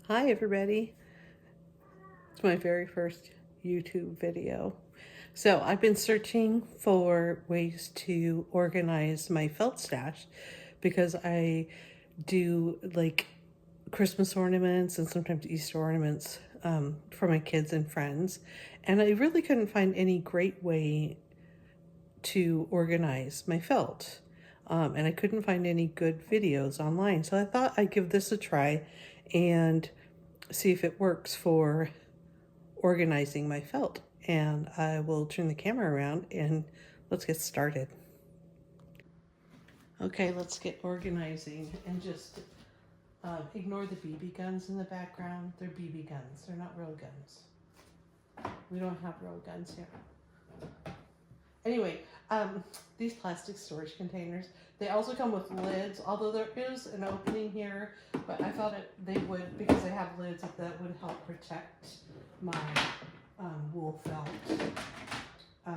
Hi everybody. It's my very first YouTube video. So I've been searching for ways to organize my felt stash because I do like Christmas ornaments and sometimes Easter ornaments for my kids and friends. And I really couldn't find any great way to organize my felt. And I couldn't find any good videos online. So I thought I'd give this a try and see if it works for organizing my felt. And I will turn the camera around and let's get started. Okay, let's get organizing and just ignore the BB guns in the background. They're BB guns, they're not real guns. We don't have real guns here. Anyway, these plastic storage containers, they also come with lids, although there is an opening here, but I thought they would, because they have lids, that would help protect my wool felt, at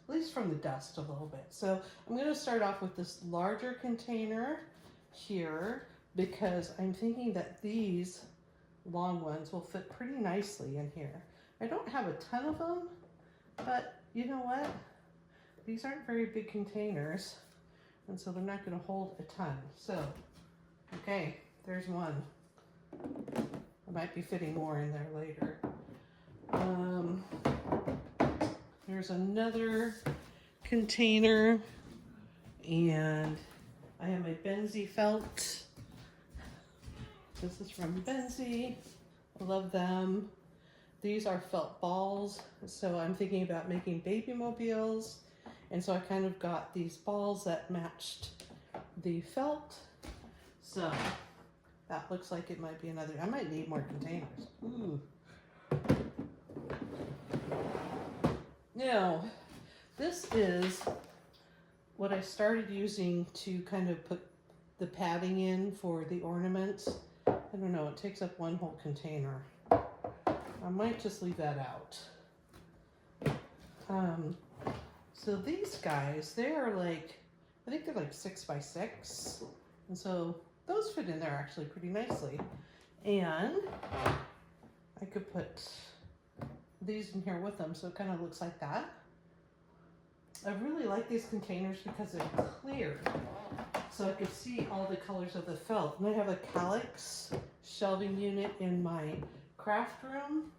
least from the dust a little bit. So I'm going to start off with this larger container here, because I'm thinking that these long ones will fit pretty nicely in here. I don't have a ton of them, but you know what? These aren't very big containers, and so they're not going to hold a ton. So, okay, there's one. I might be fitting more in there later. There's another container, and I have my Benzie felt. This is from Benzie. I love them. These are felt balls, so I'm thinking about making baby mobiles, and so I kind of got these balls that matched the felt. So that looks like it might be another. I might need more containers. Ooh. Now, this is what I started using to kind of put the padding in for the ornaments. I don't know, it takes up one whole container. I might just leave that out. So these guys, they are like, I think they're like 6 by 6. And so those fit in there actually pretty nicely. And I could put these in here with them, so it kind of looks like that. I really like these containers because they're clear, so I could see all the colors of the felt. And I have a calyx shelving unit in my craft room,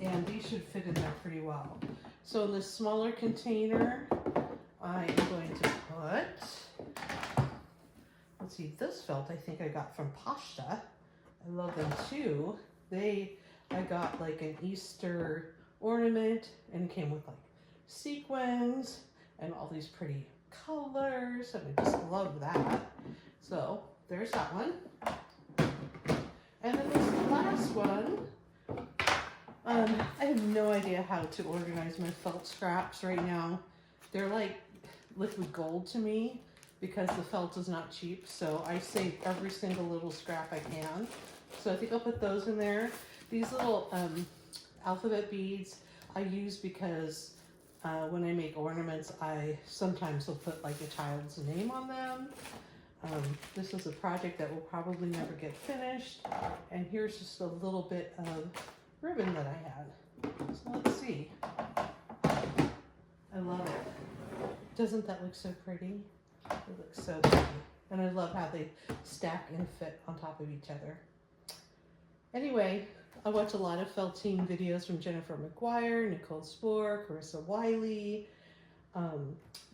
and these should fit in there pretty well. So in this smaller container, I am going to put, let's see, this felt I think I got from Pasta. I love them too. I got like an Easter ornament, and it came with like sequins and all these pretty colors, and I just love that. So there's that one. And then this last one, I have no idea how to organize my felt scraps right now. They're like liquid gold to me because the felt is not cheap, so I save every single little scrap I can. So I think I'll put those in there. These little alphabet beads I use because when I make ornaments, I sometimes will put like a child's name on them. This is a project that will probably never get finished. And here's just a little bit of ribbon that I had. So let's see. I love it. Doesn't that look so pretty? It looks so pretty. And I love how they stack and fit on top of each other. Anyway, I watch a lot of felting videos from Jennifer McGuire, Nicole Spohr, Carissa Wiley,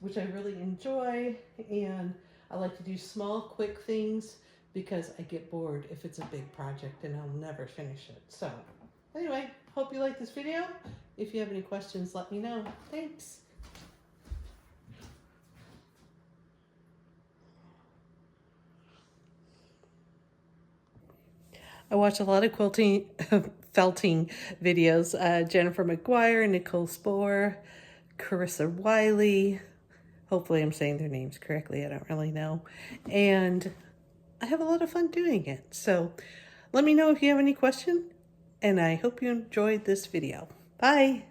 which I really enjoy. And I like to do small, quick things because I get bored if it's a big project and I'll never finish it. So anyway, hope you like this video. If you have any questions, let me know. Thanks. I watch a lot of quilting, felting videos. Jennifer McGuire, Nicole Spohr, Carissa Wiley. Hopefully I'm saying their names correctly. I don't really know. And I have a lot of fun doing it. So let me know if you have any questions. And I hope you enjoyed this video. Bye.